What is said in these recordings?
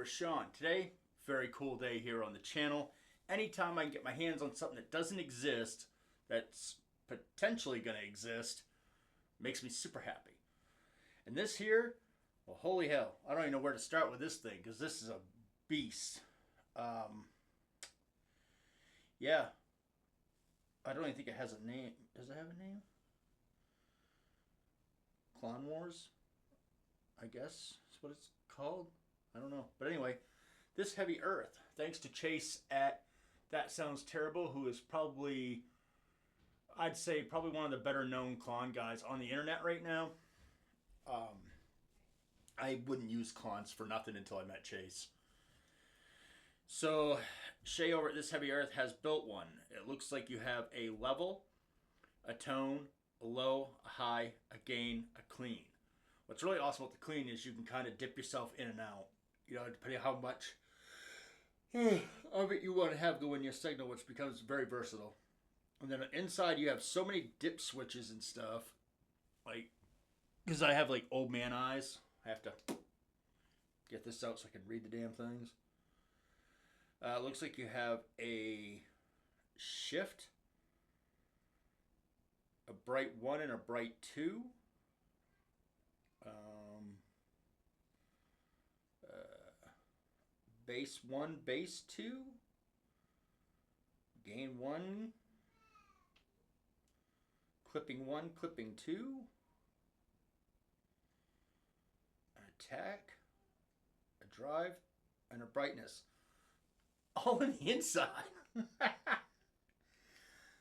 Sean. Today, very cool day here on the channel. Anytime I can get my hands on something that doesn't exist, that's potentially going to exist, makes me super happy. And this here, well, holy hell, I don't even know where to start with this thing, because this is a beast. Yeah, I don't even think it has a name. Does it have a name? Klon Wars, I guess is what it's called. I don't know. But anyway, this heavy earth, thanks to Chase at That Sounds Terrible, who is probably, I'd say, probably one of the better known Klon guys on the internet right now. I wouldn't use Klons for nothing until I met Chase. So, Shea over at This Heavy Earth has built one. It looks like you have a level, a tone, a low, a high, a gain, a clean. What's really awesome about the clean is you can kind of dip yourself in and out. You know, depending on how much of it you want to have go in your signal, which becomes very versatile. And then inside you have so many dip switches and stuff. Like, because I have like old man eyes. I have to get this out so I can read the damn things. Looks like you have a shift, a bright 1 and a bright 2. Base 1, base 2. Gain 1. Clipping 1, clipping 2. An attack, a drive, and a brightness. All in the inside.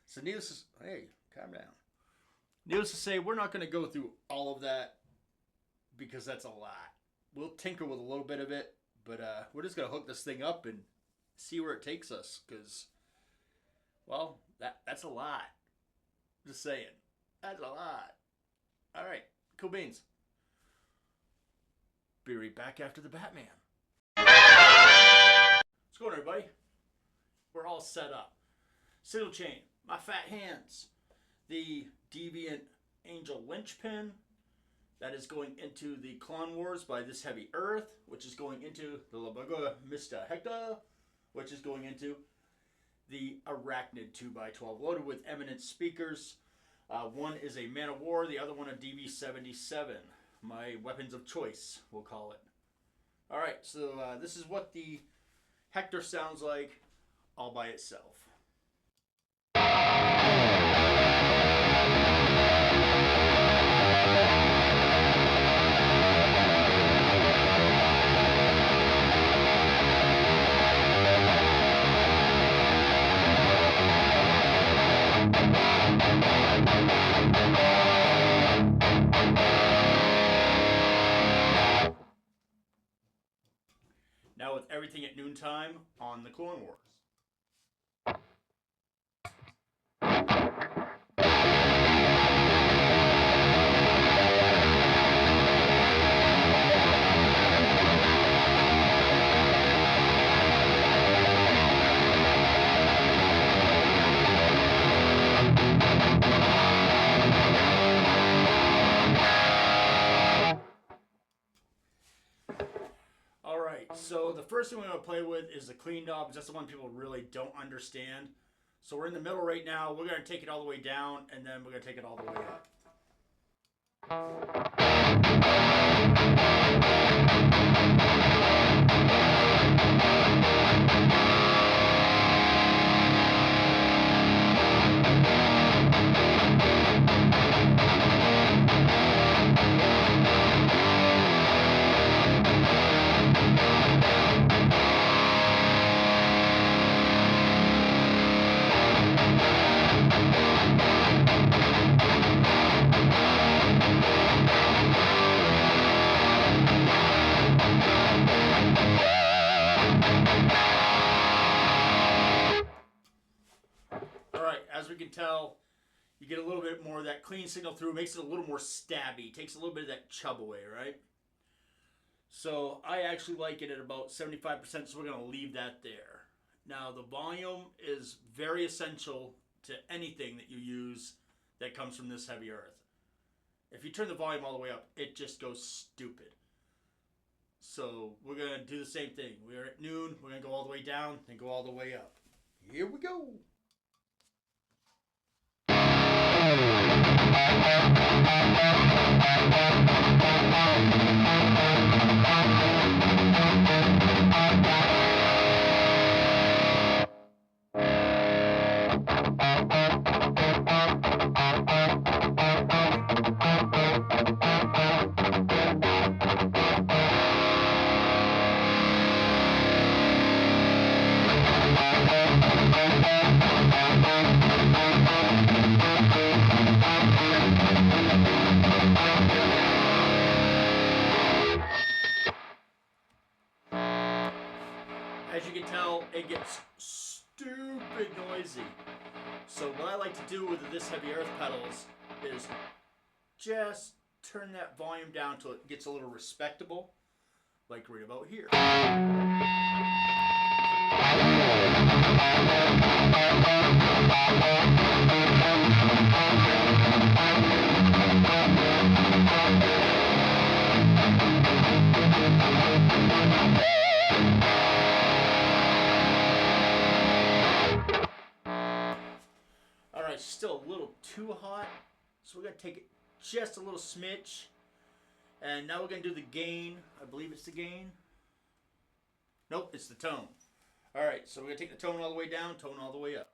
So needless to, hey, calm down. Needless to say, we're not going to go through all of that because that's a lot. We'll tinker with a little bit of it, but we're just going to hook this thing up and see where it takes us because, well, that's a lot. Just saying. That's a lot. All right, cool beans. Be right back after the Batman. What's going on, everybody? We're all set up. Signal chain, my fat hands, the deviant angel Linchpin, that is going into the Klon Wars by This Heavy Earth, which is going into the Labuga Mr. Hector, which is going into the Arachnid 2x12, loaded with eminent speakers. One is a Man of War, the other one a DB77. My weapons of choice, we'll call it. Alright, so this is what the Hector sounds like all by itself. Now with everything at noontime on the Klon Wars. So the first thing we're going to play with is the clean knob, because that's the one people really don't understand. So we're in the middle right now. We're going to take it all the way down, and then we're going to take it all the way up. As we can tell, you get a little bit more of that clean signal through. It makes it a little more stabby. Takes a little bit of that chub away, right? So I actually like it at about 75%, so we're going to leave that there. Now, the volume is very essential to anything that you use that comes from This Heavy Earth. If you turn the volume all the way up, it just goes stupid. So we're going to do the same thing. We're at noon. We're going to go all the way down, then go all the way up. Here we go. As you can tell, it gets stupid noisy. So what I like to do with this heavy earth pedals is just turn that volume down until it gets a little respectable, like right about here. Alright, still a little too hot, so we're going to take it just a little smidge. And now we're going to do the gain. I believe it's the gain. Nope, it's the tone. Alright, so we're going to take the tone all the way down, tone all the way up.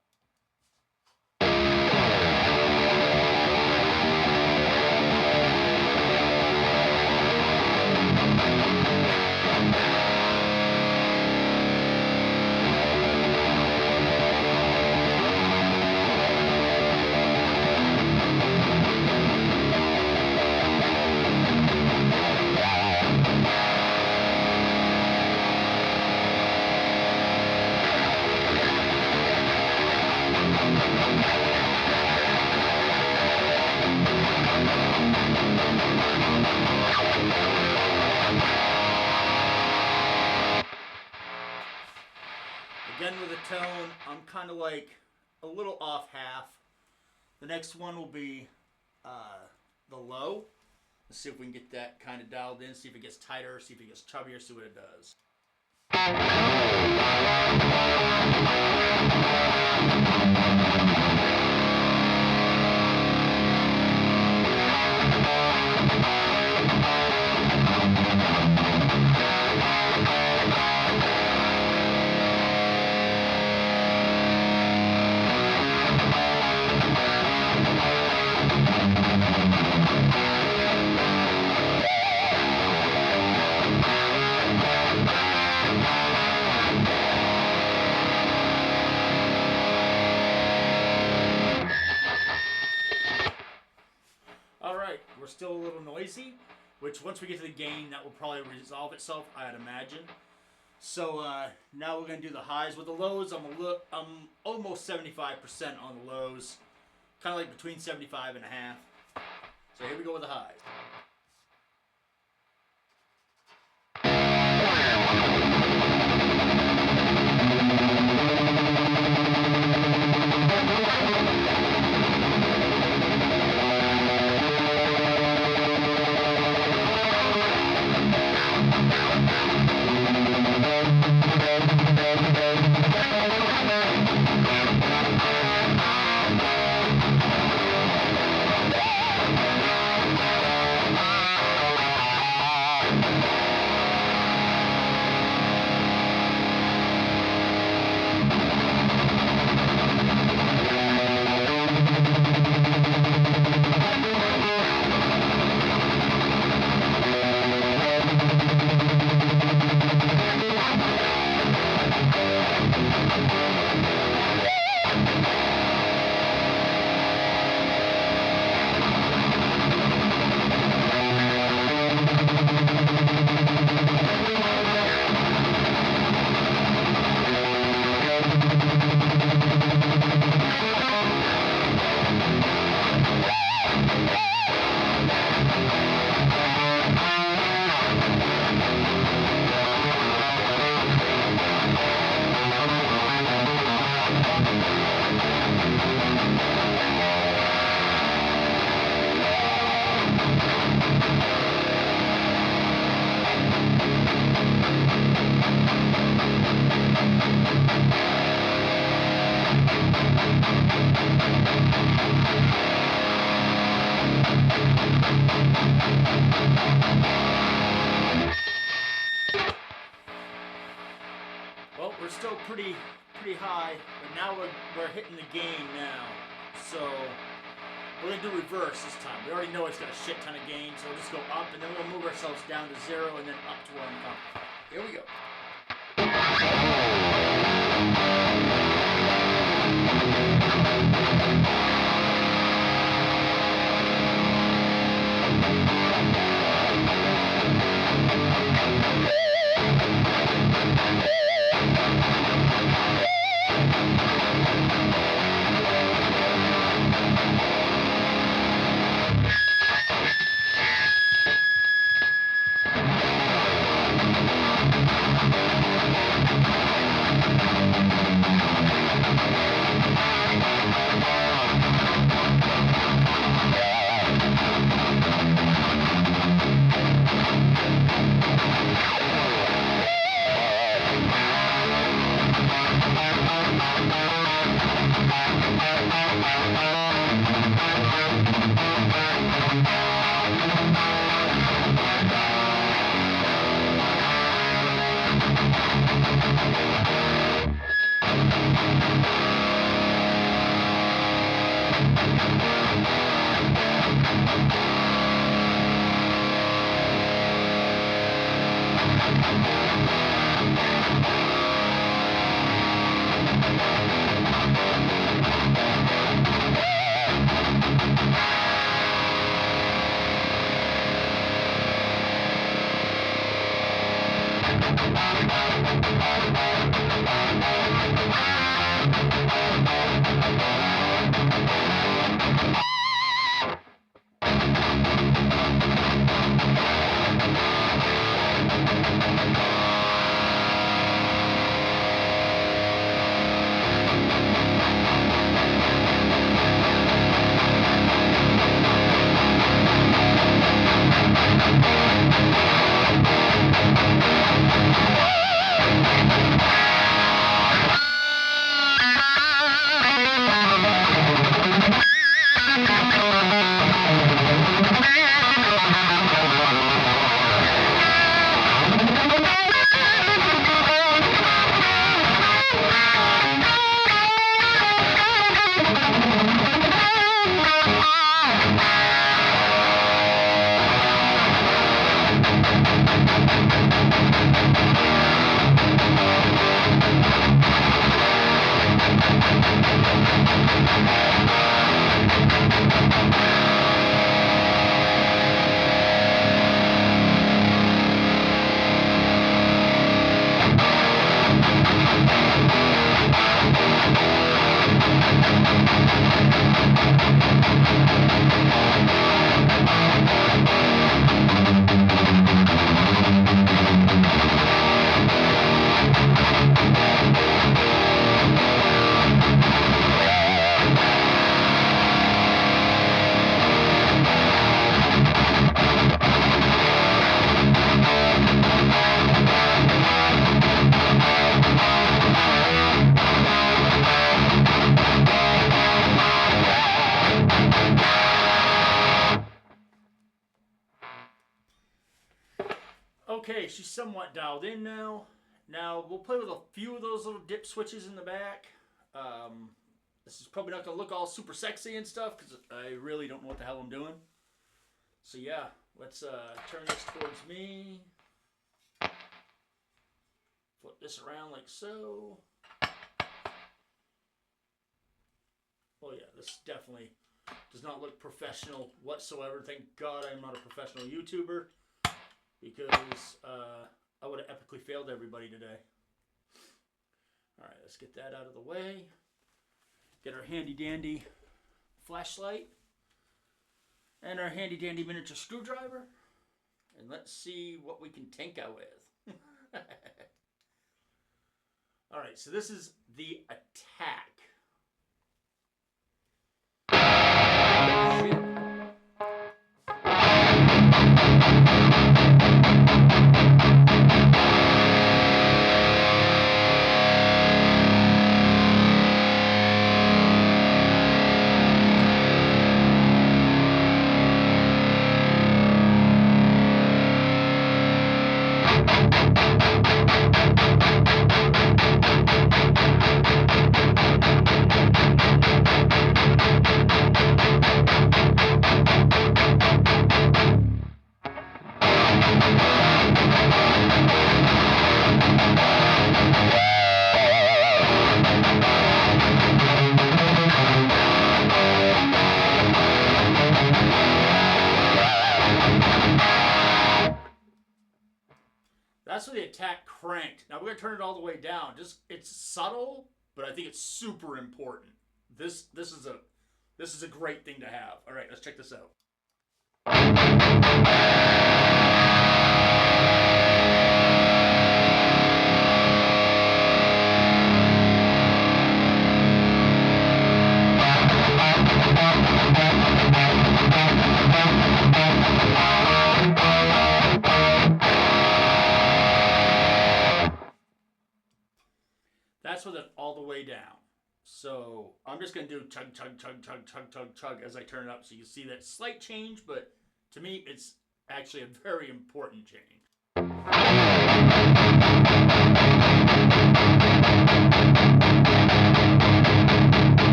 Again with the tone, I'm kind of like a little off half. The next one will be the low. Let's see if we can get that kind of dialed in, see if it gets tighter, see if it gets chubbier, see what it does. We're still a little noisy, which once we get to the gain, that will probably resolve itself, I'd imagine. So now we're going to do the highs. With the lows, I'm almost 75% on the lows, kind of like between 75 and a half. So here we go with the highs. Well, we're still pretty high, but now we're hitting the gain now. So we're gonna do reverse this time. We already know it's got a shit ton of gain, so we'll just go up and then we'll move ourselves down to 0 and then up to where I'm comfortable. Here we go. Okay, she's somewhat dialed in now. Now, we'll play with a few of those little dip switches in the back. This is probably not going to look all super sexy and stuff, because I really don't know what the hell I'm doing. So yeah, let's turn this towards me. Flip this around like so. Oh yeah, this definitely does not look professional whatsoever. Thank God I'm not a professional YouTuber, because I would have epically failed everybody today. Alright, let's get that out of the way. Get our handy dandy flashlight and our handy dandy miniature screwdriver, and let's see what we can tinker with. Alright, so this is the attack. Shit. attack cranked. Now we're gonna turn it all the way down. Just it's subtle, but I think it's super important. This is a great thing to have. All right, let's check this out. That's with it all the way down. So I'm just going to do chug, chug, chug, chug, chug, chug, chug as I turn it up. So you see that slight change, but to me, it's actually a very important change.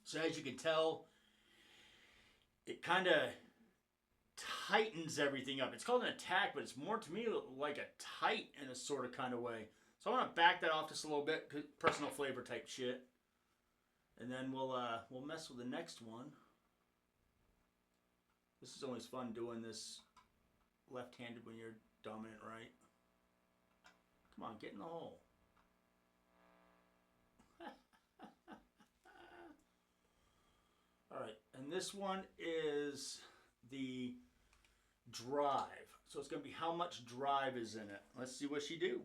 So as you can tell, it kind of tightens everything up. It's called an attack, but it's more to me like a tight in a sort of kind of way. So I want to back that off just a little bit, personal flavor type shit, and then we'll mess with the next one. This is always fun doing this left-handed when you're dominant right. Come on, get in the hole. All right, and this one is the drive. So it's going to be how much drive is in it. Let's see what she do.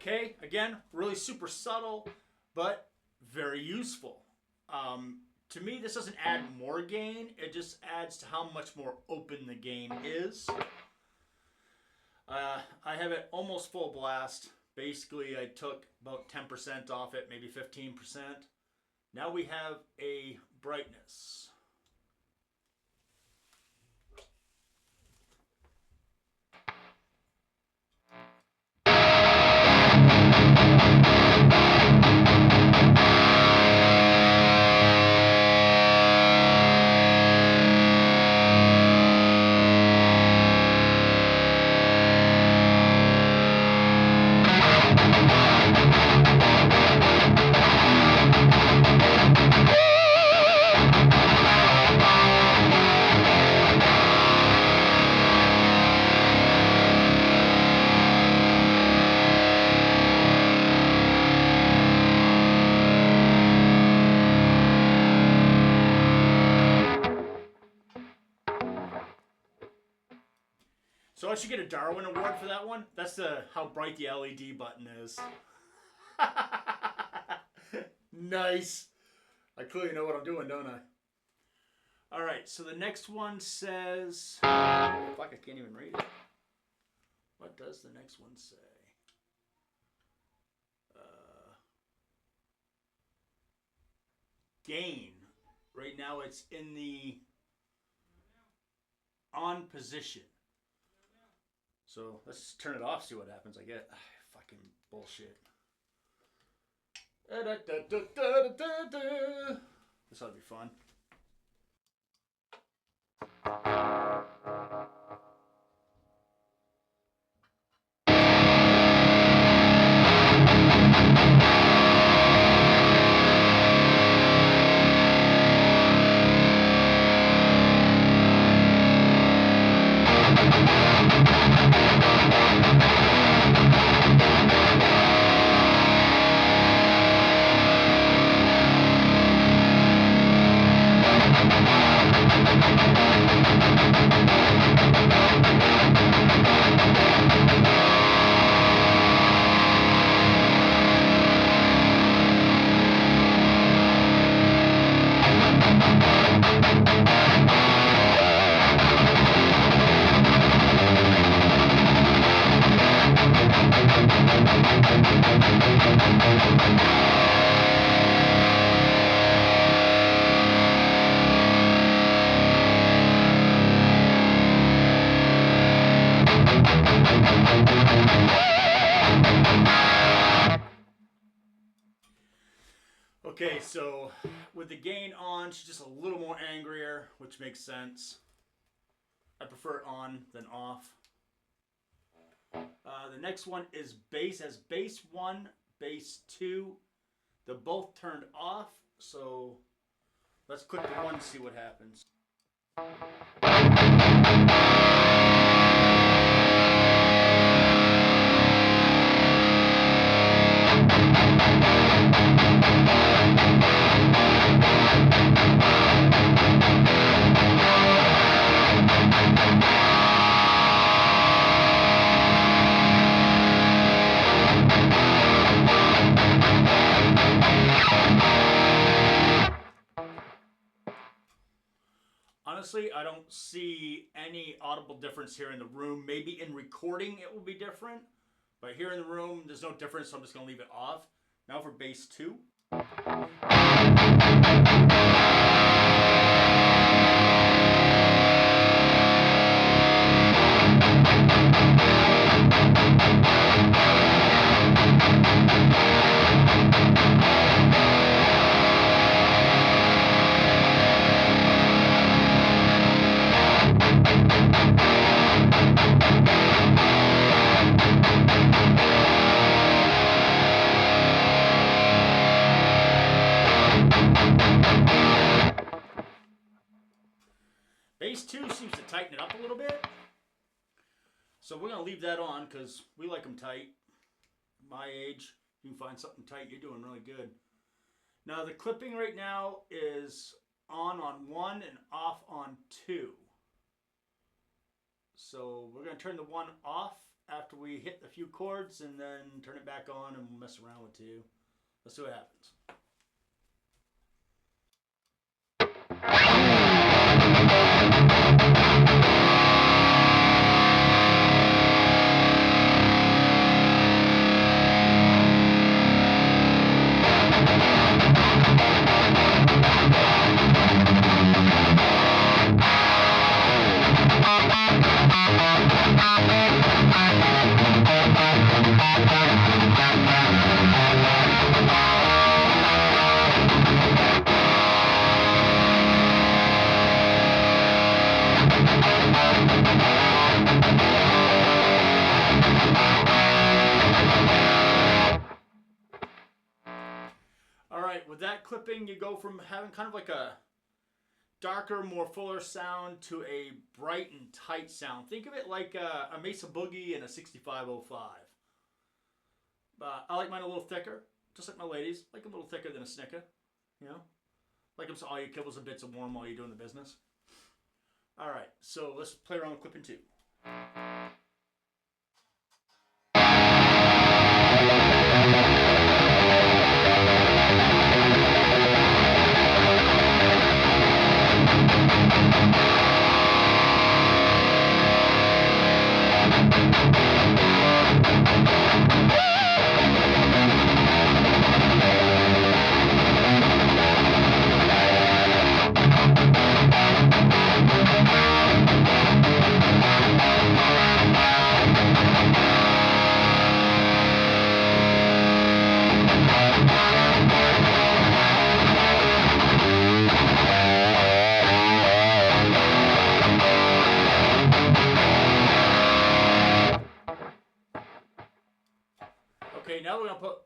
Okay, again, really super subtle, but very useful. To me, this doesn't add more gain. It just adds to how much more open the gain is. I have it almost full blast. Basically, I took about 10% off it, maybe 15%. Now we have a brightness. So I should get a Darwin Award for that one. That's how bright the LED button is. Nice. I clearly know what I'm doing, don't I? All right, so the next one says... Fuck, I can't even read it. What does the next one say? Gain. Right now it's in the on position. So let's turn it off, see what happens. I get fucking bullshit. This ought to be fun. Okay, so with the gain on, she's just a little more angrier, which makes sense. I prefer it on than off. The next one is bass. As bass 1, bass 2. They're both turned off, so let's click the 1 to see what happens. Honestly, I don't see any audible difference here in the room. Maybe in recording it will be different, but here in the room there's no difference, so I'm just going to leave it off. Now for bass 2. Bass 2 seems to tighten it up a little bit. So we're going to leave that on because we like them tight. My age, you can find something tight, you're doing really good. Now the clipping right now is on 1 and off on 2. So we're going to turn the 1 off after we hit a few chords and then turn it back on and we'll mess around with 2. Let's see what happens. With that clipping, you go from having kind of like a darker, more fuller sound to a bright and tight sound. Think of it like a Mesa Boogie and a 6505. I like mine a little thicker, just like my ladies. Like them a little thicker than a Snicker, you know? Like them so all your kibbles and bits of warm while you're doing the business. All right, so let's play around with clipping 2. Okay, now we're going to put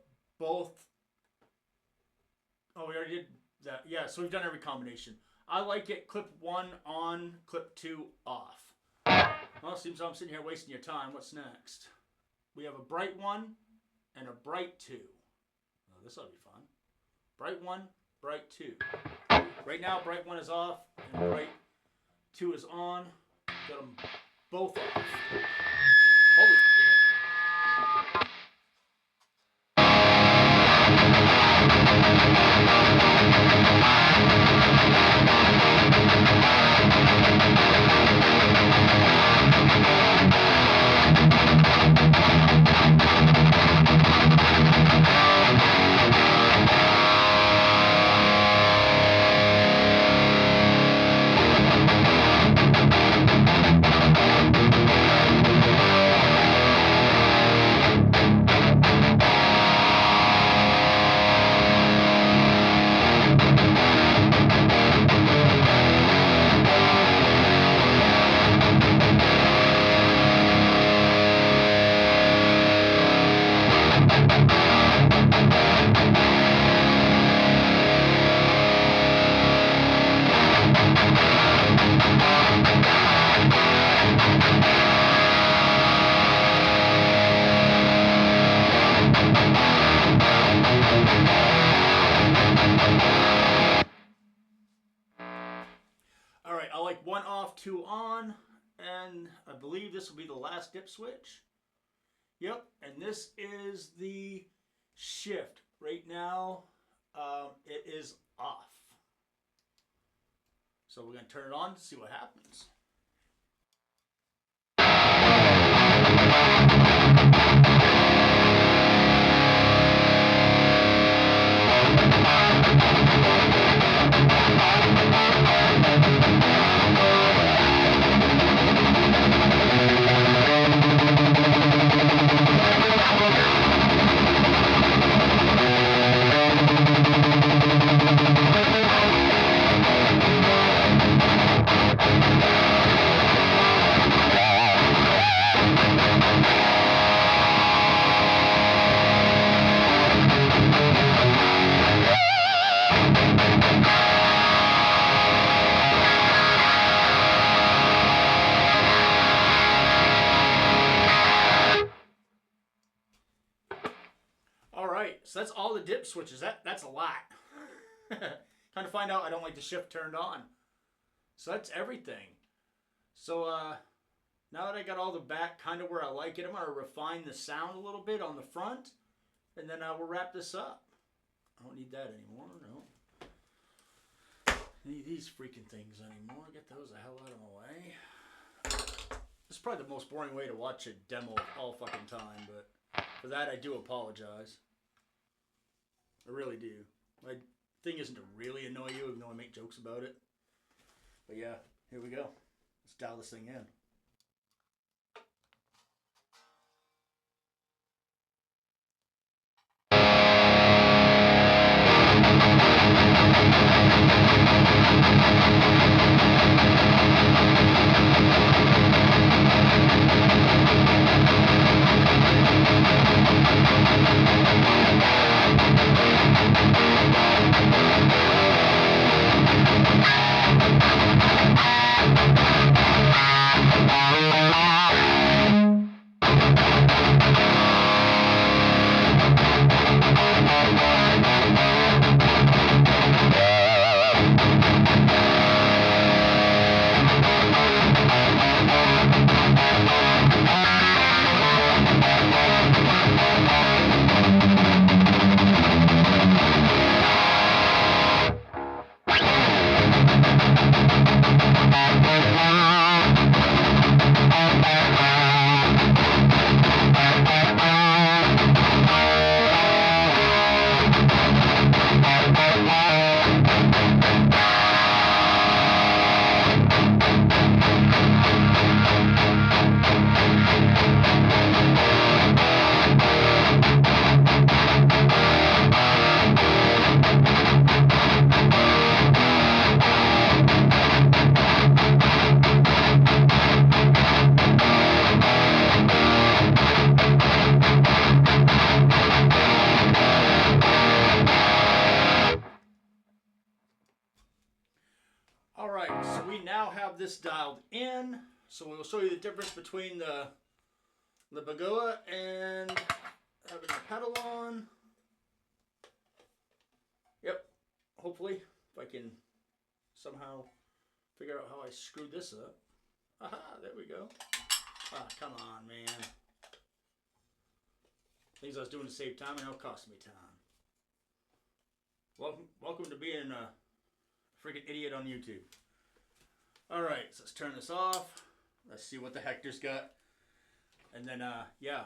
both. Oh, we already did that. Yeah, so we've done every combination. I like it clip 1 on, clip 2 off. Well, seems I'm sitting here wasting your time. What's next? We have a bright 1 and a bright 2. Oh, this ought to be fun. Bright 1, bright 2. Right now, bright 1 is off and bright 2 is on. Got them both off. Holy shit. Alright, I like 1 off, 2 on, and I believe this will be the last dip switch. Yep, and this is the shift. Right now, it is off. So we're going to turn it on to see what happens. So that's all the dip switches. That's a lot. Kind of find out I don't like the shift turned on. So that's everything. So now that I got all the back kind of where I like it, I'm going to refine the sound a little bit on the front. And then we'll wrap this up. I don't need that anymore. No. Need these freaking things anymore. Get those the hell out of my way. This is probably the most boring way to watch a demo all fucking time. But for that, I do apologize. I really do. My thing isn't to really annoy you, even though I make jokes about it. But yeah, here we go. Let's dial this thing in. now have this dialed in. So we'll show you the difference between the Libagoa and having the pedal on. Yep. Hopefully, if I can somehow figure out how I screwed this up. Aha, there we go. Ah, come on, man. Things I was doing to save time and now costing me time. Welcome to being a freaking idiot on YouTube. Alright, so let's turn this off. Let's see what the Hector's got. And then, yeah.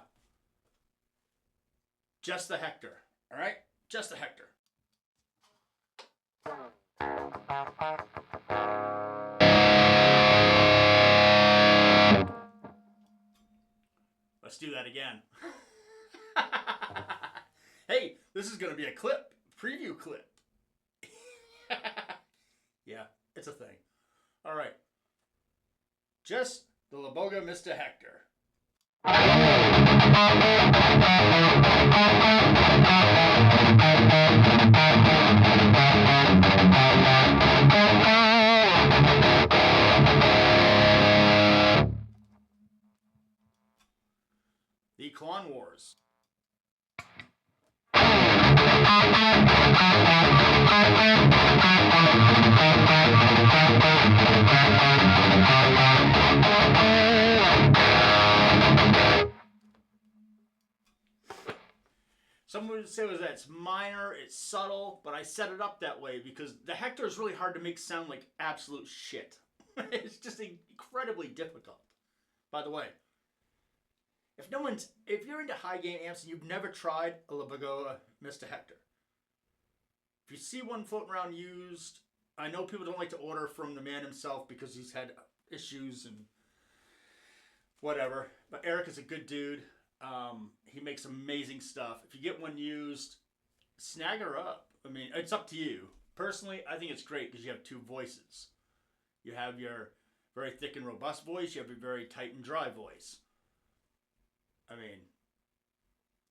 Just the Hector. Alright? Just the Hector. Let's do that again. Hey, this is going to be a clip. Preview clip. Yeah, it's a thing. Alright. Just the Libagoa Mr. Hector. The Klon Wars. Someone would say that it's minor, it's subtle, but I set it up that way because the Hector is really hard to make sound like absolute shit. It's just incredibly difficult. By the way, if you're into high gain amps and you've never tried a Libagoa Mr. Hector, if you see one floating around used, I know people don't like to order from the man himself because he's had issues and whatever, but Eric is a good dude. He makes amazing stuff. If you get one used, snag her up. I mean, it's up to you. Personally, I think it's great because you have two voices. You have your very thick and robust voice. You have your very tight and dry voice. I mean,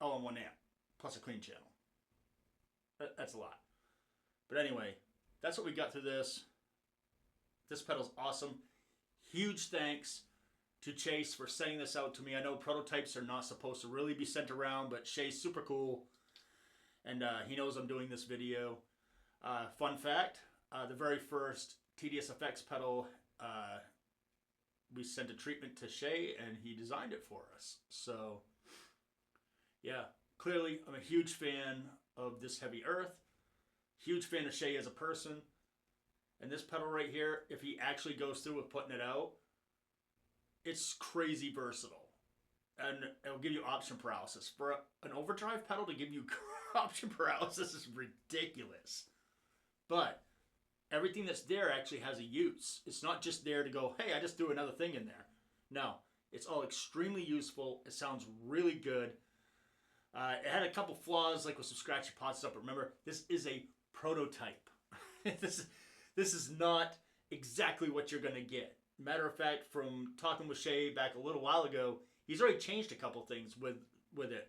all in one amp, plus a clean channel. That's a lot. But anyway, that's what we got through this. This pedal's awesome. Huge thanks to Chase for sending this out to me. I know prototypes are not supposed to really be sent around, but Shea's super cool. And he knows I'm doing this video. Fun fact, the very first Tedious Effects pedal, we sent a treatment to Shea and he designed it for us. So, yeah, clearly I'm a huge fan of this Heavy Earth. Huge fan of Shea as a person. And this pedal right here, if he actually goes through with putting it out, it's crazy versatile. And it'll give you option paralysis. For an overdrive pedal to give you option paralysis is ridiculous. But everything that's there actually has a use. It's not just there to go, hey, I just threw another thing in there. No, it's all extremely useful. It sounds really good. It had a couple flaws, like with some scratchy pot stuff. But remember, this is a prototype. This is not exactly what you're going to get. Matter of fact, from talking with Shea back a little while ago, he's already changed a couple things with it.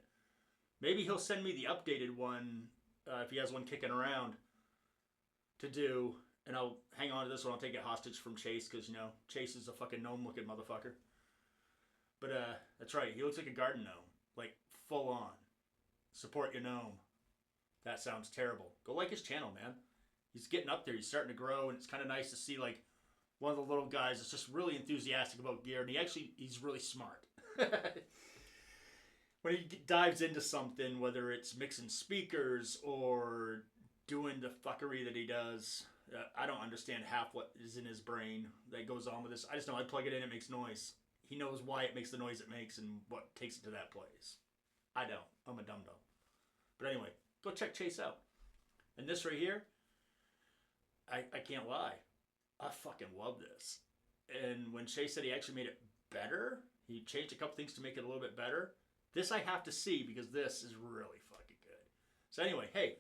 Maybe he'll send me the updated one, if he has one kicking around, to do. And I'll hang on to this one. I'll take it hostage from Chase because, you know, Chase is a fucking gnome-looking motherfucker. But that's right. He looks like a garden gnome. Like, full on. Support your gnome. That sounds terrible. Go like his channel, man. He's getting up there. He's starting to grow, and it's kind of nice to see, like, one of the little guys that's just really enthusiastic about gear, and he's really smart. When he dives into something, whether it's mixing speakers or doing the fuckery that he does, I don't understand half what is in his brain that goes on with this. I just know I plug it in, it makes noise. He knows why it makes the noise it makes and what takes it to that place. I don't. I'm a dum-dum. But anyway, go check Chase out. And this right here, I can't lie. I fucking love this. And when Shea said he actually made it better, he changed a couple things to make it a little bit better. This I have to see because this is really fucking good. So anyway, hey,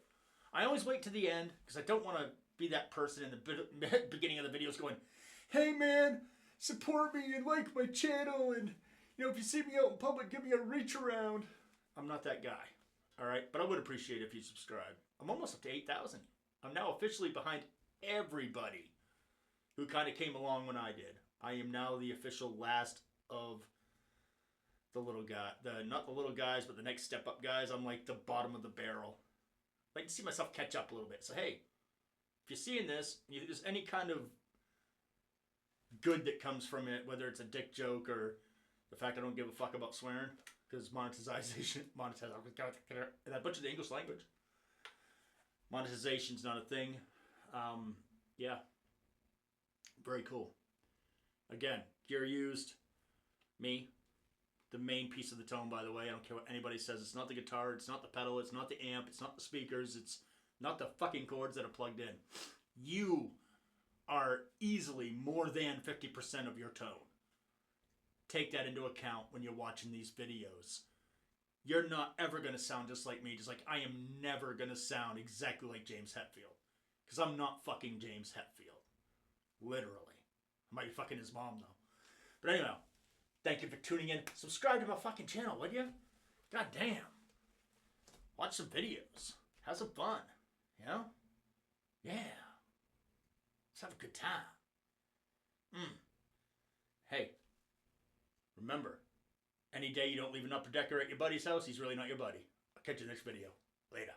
I always wait to the end because I don't want to be that person in the beginning of the videos going, hey man, support me and like my channel and, you know, if you see me out in public, give me a reach around. I'm not that guy. All right, but I would appreciate it if you subscribe. I'm almost up to 8,000. I'm now officially behind everybody who kind of came along when I did. I am now the official last of the little guy. Not the little guys, but the next step up guys. I'm like the bottom of the barrel. I like to see myself catch up a little bit. So hey, if you're seeing this, if there's any kind of good that comes from it, whether it's a dick joke or the fact I don't give a fuck about swearing, because monetization, and I butchered the English language. Monetization's not a thing. Yeah. Very cool. Again, gear used. Me. The main piece of the tone, by the way. I don't care what anybody says. It's not the guitar. It's not the pedal. It's not the amp. It's not the speakers. It's not the fucking cords that are plugged in. You are easily more than 50% of your tone. Take that into account when you're watching these videos. You're not ever going to sound just like me. Just like I am never going to sound exactly like James Hetfield. Because I'm not fucking James Hetfield. Literally. I might be fucking his mom, though. But anyway, thank you for tuning in. Subscribe to my fucking channel, would you? God damn. Watch some videos. Have some fun. You know? Yeah. Let's have a good time. Hey. Remember, any day you don't leave an upper decker at your buddy's house, he's really not your buddy. I'll catch you next video. Later.